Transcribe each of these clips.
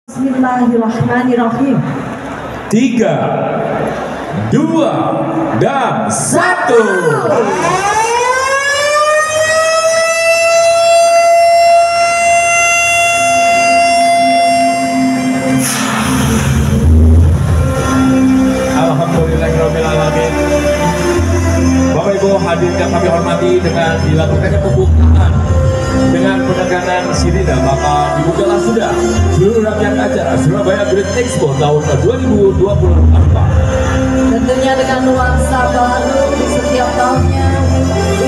Bismillahirrahmanirrahim. 3, 2, dan 1. Alhamdulillahirrahmanirrahim. Bapak Ibu hadirin yang kami hormati, dengan dilakukannya pembukaan dengan peneganan sirine, maka dibukalah sudah seluruh rangkaian acara Surabaya Great Expo tahun 2024. Tentunya dengan nuansa baru di setiap tahunnya,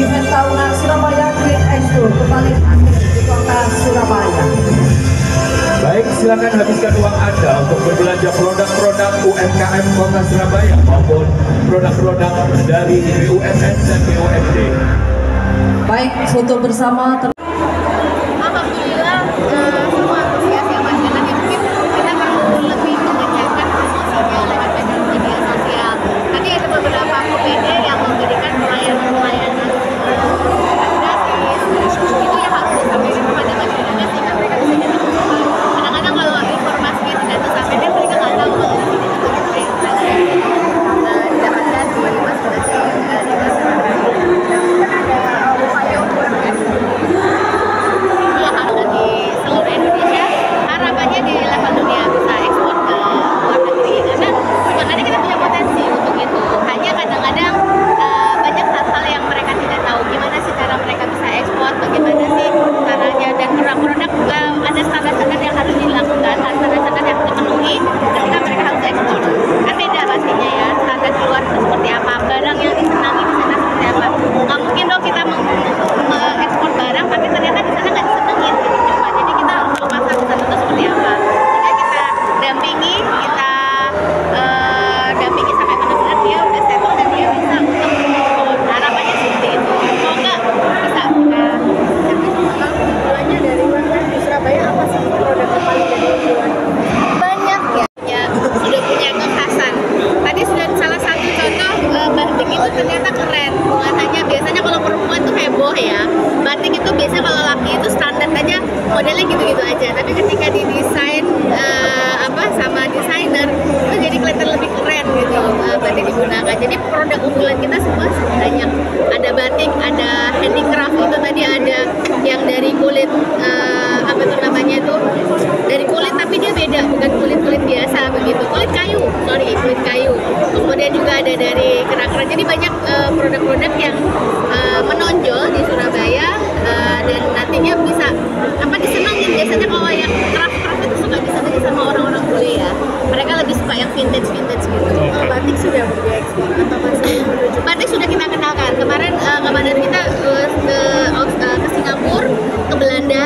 event tahunan Surabaya Great Expo kembali hadir di kota Surabaya. Baik, silakan habiskan uang Anda untuk berbelanja produk-produk UMKM Kota Surabaya maupun produk-produk dari BUMN dan BUMD. Baik, foto bersama. Alhamdulillah, semua antusias yang masih ada. Mungkin kita perlu lebih mengejarkan promosinya lewat media sosial. Tadi ada beberapa OPD yang memberikan pelayanan gratis. Itu yang harus disampaikan kepada masyarakat sehingga mereka bisa jadi konsumen. Kadang-kadang kalau informasinya tidak tersampai, dan mereka nggak tahu kalau di sini itu apa yang didapatkan sebagai masing-masing di masyarakat. Ada upaya untuk di seluruh Indonesia, harapannya di level dunia bisa ekspor ke luar negeri, karena sebenarnya kita punya potensi untuk itu. Hanya kadang-kadang banyak hal-hal yang mereka tidak tahu, gimana sih cara mereka bisa ekspor, bagaimana sih caranya, dan produk-produk ada standar-standar yang harus dilakukan, standar-standar yang terpenuhi ketika mereka harus ekspor. Kan beda pastinya ya, standar keluar itu seperti apa, barang yang disenangi di sana seperti apa. Nggak mungkin dong kita mengekspor barang tapi ternyata di sana nggak disenengin gitu. Coba, jadi kita harus tahu pasar di sana itu seperti apa, sehingga kita dampingi sampai benar-benar dia udah settle dan dia bisa untuk mengekspor. Harapannya seperti itu, semoga bisa. Mulanya dari mana di Surabaya, apa sih produk yang paling jadi unggulan? Banyak ya, sudah punya kekhasan. Tadi sudah salah satu contoh, batik itu ternyata keren. Bukan hanya biasanya kalau perempuan tuh heboh ya, batik itu biasanya kalau laki itu standar aja, modelnya gitu-gitu aja. Tapi ketika didesain sama desainer, itu jadi kelihatan lebih keren gitu, batik digunakan. Jadi produk unggulan kita semua banyak. Ada batik, ada handicraft, itu tadi ada yang dari kulit dari kulit, tapi dia beda, bukan kulit biasa begitu, kulit kayu. Kemudian juga ada dari kerak-kerak. Jadi banyak produk-produk yang menonjol di Surabaya, dan nantinya bisa disenangin. Biasanya kalau yang craft itu suka disenangin sama orang-orang bule ya, mereka lebih suka yang vintage gitu. Batik sudah diekspor atau masih menuju? Batik sudah kita kenalkan kemarin kita ke Singapura, ke Belanda.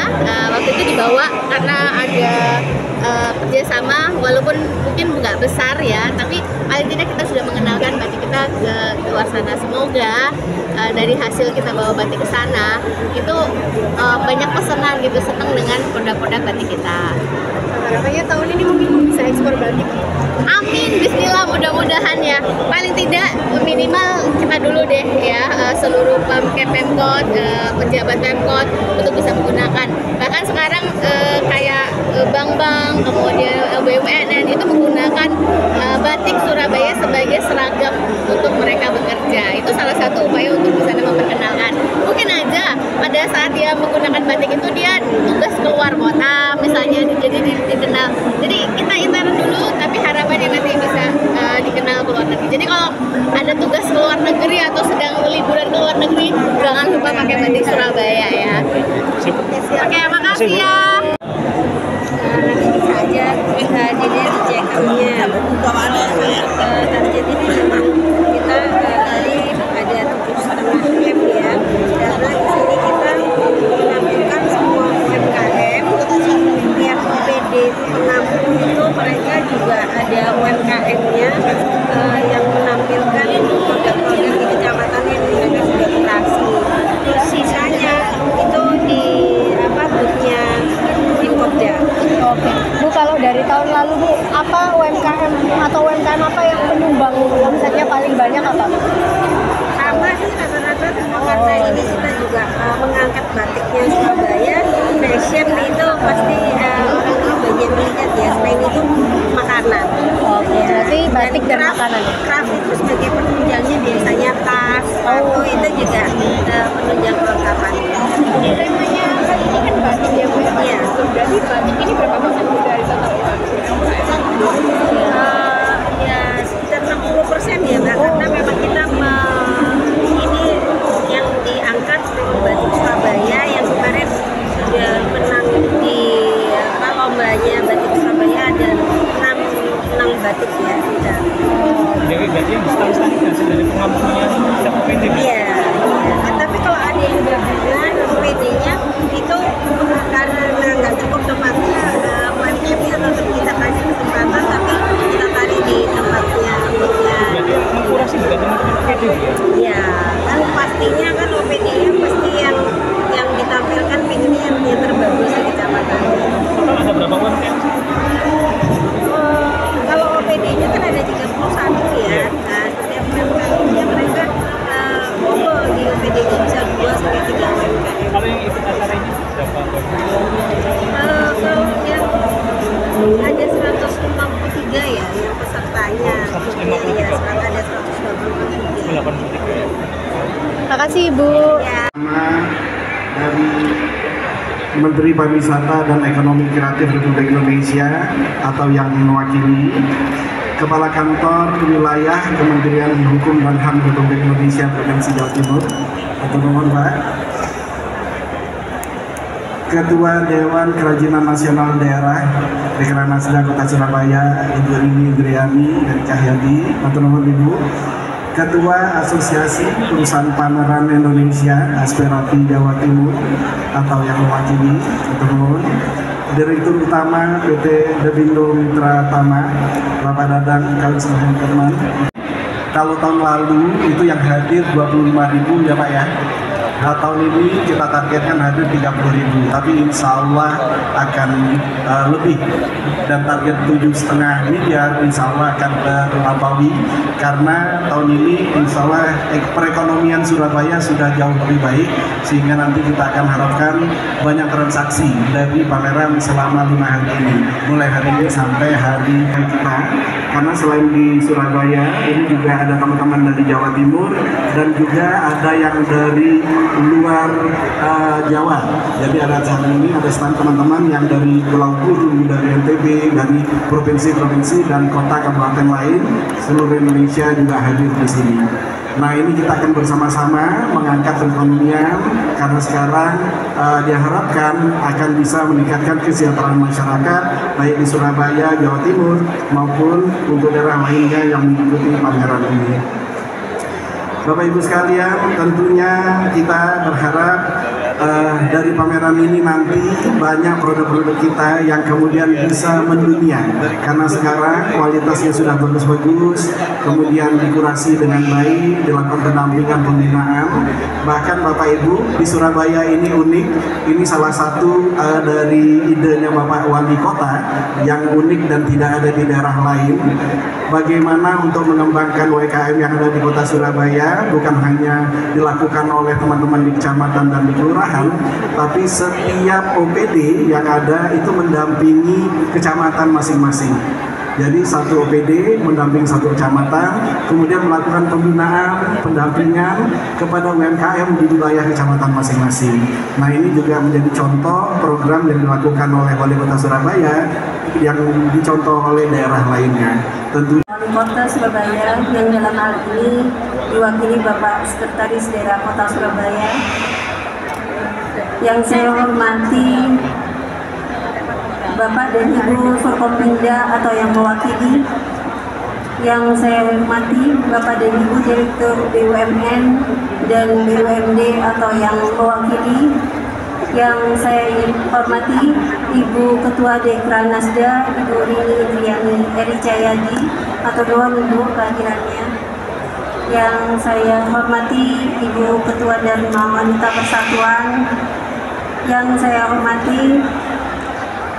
Waktu itu dibawa karena ada kerjasama, walaupun mungkin nggak besar ya, tapi paling tidak kita sudah mengenalkan batik kita ke luar sana. Semoga dari hasil kita bawa batik ke sana itu banyak pesanan gitu, senang dengan produk-produk batik kita. Harapannya tahun ini mungkin bisa ekspor batik. Amin, bismillah, mudah-mudahan ya. Paling tidak minimal kita dulu deh ya, seluruh Pemkot, pejabat Pemkot untuk bisa menggunakan. Bahkan sekarang kayak bank-bank, kemudian BUMN itu menggunakan batik Surabaya sebagai seragam untuk mereka bekerja. Itu salah satu upaya untuk bisa memperkenalkan. Mungkin aja pada saat dia menggunakan batik itu dia tugas keluar kota misalnya, jadi dikenal. Jadi kita intern dulu, tapi harapannya nanti bisa dikenal ke luar negeri. Jadi kalau ada tugas ke luar negeri atau sedang liburan ke luar negeri, jangan lupa pakai batik Surabaya ya. Oke, makasih ya. Nanti bisa aja dilihat di check-up-nya. Target ini memang kita tadi ada 7,5 lab ya, karena di sini kita menampilkan semua UMKM. Tiap OPD menampung itu mereka juga ada UMKM-nya yang menampilkan produk-produk di kecamatan yang mereka sudah operasi. Terus sisanya itu di booth-nya Infobda. Oke, Bu, kalau dari tahun lalu Bu, apa UMKM apa yang menyumbang omsetnya paling banyak apa? Sama sih rata-rata, karena ini kita juga mengangkat batiknya Surabaya, fashion itu pasti orang banyak melihat ya. batik dan makanan. Craft itu sebagai penunjangnya biasanya tas, sepatu itu juga penunjang kelengkapan. Temanya kali ini kan batik ya Bu. Iya. Jadi batik ini berapa persen dari total Ya sekitar 60% ya Mbak, karena memang kita ini yang diangkat dari batik Surabaya yang kemarin sudah menang di lombanya batik Surabaya, ada 6 batik ya sudah. Jadi berarti yang setahun-setahun hasil dari pengampunya setiap OPD? Iya. Tapi kalau ada yang gabungan OPD-nya itu karena nggak cukup tempatnya UMKM-nya tetap kita kasih kesempatan, tapi kita tarik di tempatnya. Berarti mengkurasi juga teman-teman OPD ya? Iya, kan pastinya kan OPD-nya pasti yang ditampilkan pengennya yang terbagus di kecamatan. Total ada berapa UMKM? Kalau OPD-nya kan ada 31 ya. Nah, setiap UMKM-nya mereka kumpul di OPD-nya bisa 2 sampai 3 UMKM. Kalau yang ikut acara ini berapa? Kalau yang ada 153 ya yang pesertanya. 153. Iya, sekarang ada 183. 83 ya? Makasih Ibu. Ya. Dari Menteri Pariwisata dan Ekonomi Kreatif Republik Indonesia atau yang mewakili Kepala Kantor Wilayah Kementerian Hukum dan HAM Republik Indonesia Provinsi Jawa Timur, Atur nuhun Pak. Ketua Dewan Kerajinan Nasional Daerah Dekranasda Kota Surabaya, Ibu Rini Indriani dari Cahyadi, Atur nuhun Ibu. Ketua Asosiasi Perusahaan Pameran Indonesia Aspirasi Jawa Timur atau yang mewakili, Direktur Utama PT Debindo Mitra Tama, Bapak Dadang Kali Teman. Kalau tahun lalu itu yang hadir 25.000 ya Pak ya. Nah, tahun ini kita targetkan hadir 30.000, tapi insya Allah akan lebih, dan target 7,5 miliar insya Allah akan terlampaui, karena tahun ini insya Allah perekonomian Surabaya sudah jauh lebih baik, sehingga nanti kita akan harapkan banyak transaksi dari pameran selama 5 hari ini, mulai hari ini sampai hari kita, karena selain di Surabaya ini juga ada teman-teman dari Jawa Timur dan juga ada yang dari luar Jawa. Jadi ada saat ini ada stand teman-teman yang dari Pulau Buru, dari NTB, dari provinsi-provinsi dan kota kabupaten lain seluruh Indonesia juga hadir di sini. Nah, ini kita akan bersama-sama mengangkat perekonomian, karena sekarang diharapkan akan bisa meningkatkan kesejahteraan masyarakat baik di Surabaya, Jawa Timur maupun untuk daerah lainnya yang mengikuti pameran ini. Bapak Ibu sekalian, tentunya kita berharap dari pameran ini nanti banyak produk-produk kita yang kemudian bisa mendunia, karena sekarang kualitasnya sudah bagus-bagus, kemudian dikurasi dengan baik, dilakukan pendampingan pembinaan. Bahkan Bapak Ibu, di Surabaya ini unik, ini salah satu dari idenya Bapak Wali Kota yang unik dan tidak ada di daerah lain. Bagaimana untuk mengembangkan UMKM yang ada di Kota Surabaya, bukan hanya dilakukan oleh teman-teman di kecamatan dan di kelurahan, tapi setiap OPD yang ada itu mendampingi kecamatan masing-masing. Jadi satu OPD mendampingi satu kecamatan, kemudian melakukan pembinaan, pendampingan kepada UMKM di wilayah kecamatan masing-masing. Nah, ini juga menjadi contoh program yang dilakukan oleh Wali Kota Surabaya yang dicontoh oleh daerah lainnya. Tentu Wali Kota Surabaya yang dalam hal ini diwakili Bapak Sekretaris Daerah Kota Surabaya, yang saya hormati Bapak dan Ibu Forkompinda atau yang mewakili, yang saya hormati Bapak dan Ibu Direktur BUMN dan BUMD atau yang mewakili, yang saya hormati Ibu Ketua Dekranasda Ibu Rini Indriani Eri Cahyadi atau Dewan Ibu kehadirannya, yang saya hormati Ibu Ketua Dharma Wanita Persatuan, yang saya hormati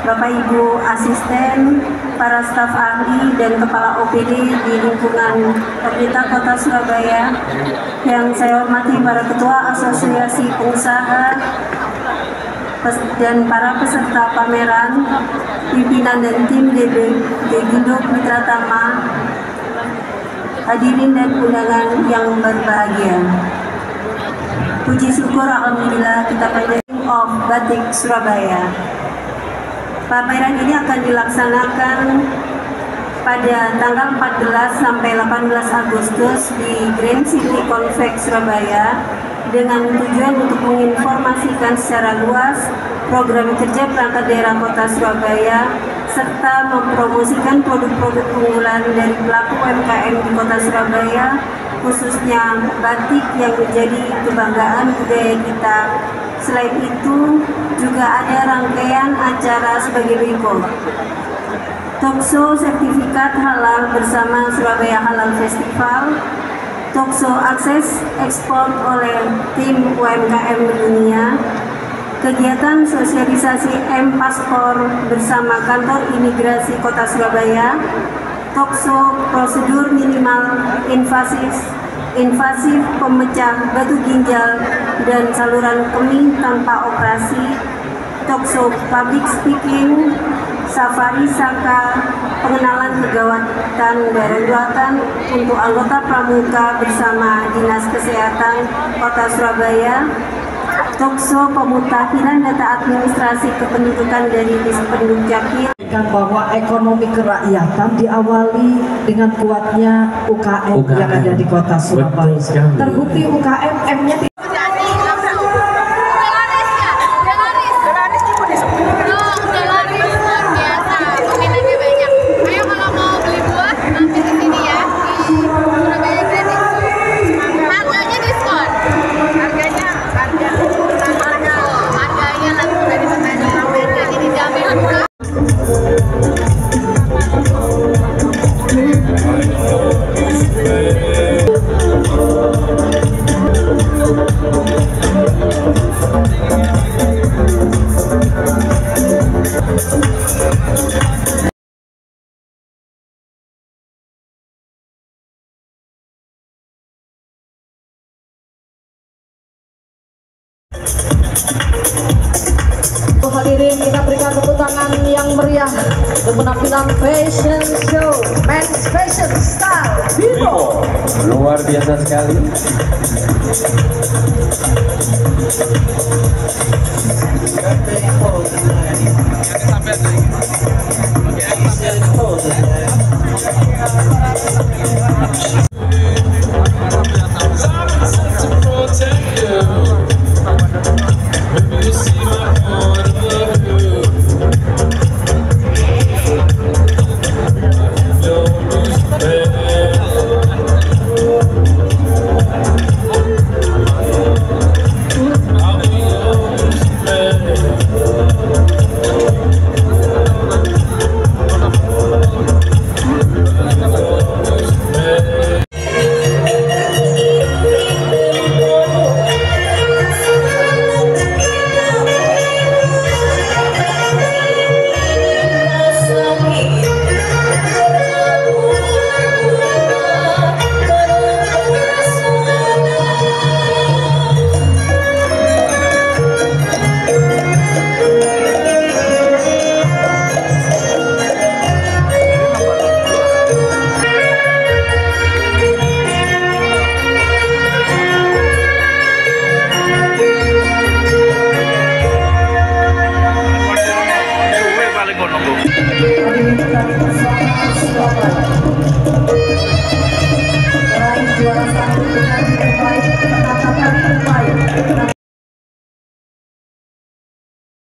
Bapak Ibu asisten, para staf ahli dan kepala OPD di lingkungan pemerintah Kota Surabaya, yang saya hormati para ketua asosiasi pengusaha dan para peserta pameran, pimpinan dan tim Debindo Mitra Tama, hadirin dan undangan yang berbahagia. Puji syukur alhamdulillah kita panjang of Batik Surabaya. Pameran ini akan dilaksanakan pada tanggal 14 sampai 18 Agustus di Grand City Convex Surabaya dengan tujuan untuk menginformasikan secara luas program kerja perangkat daerah Kota Surabaya serta mempromosikan produk-produk unggulan dari pelaku UMKM di Kota Surabaya, khususnya batik yang menjadi kebanggaan budaya kita. Selain itu, juga ada rangkaian acara sebagai berikut. Talkshow sertifikat halal bersama Surabaya Halal Festival, talkshow akses ekspor oleh tim UMKM dunia, kegiatan sosialisasi M-Paspor bersama kantor imigrasi Kota Surabaya, talkshow prosedur minimal invasif pemecah batu ginjal dan saluran kemih tanpa operasi, talkshow public speaking, safari saka, pengenalan kegawatan daruratan untuk anggota pramuka bersama Dinas Kesehatan Kota Surabaya, talkshow pemutakhiran data administrasi kependudukan dari Dispenduk Capil. Bahwa ekonomi kerakyatan diawali dengan kuatnya UKM yang ada di Kota Surabaya. Terbukti UKM M-nya hadirin, kita berikan tepuk tangan yang meriah untuk penampilan fashion show Men's Fashion Style Vivo. Luar biasa sekali. juara 1 dengan terbaik penata tari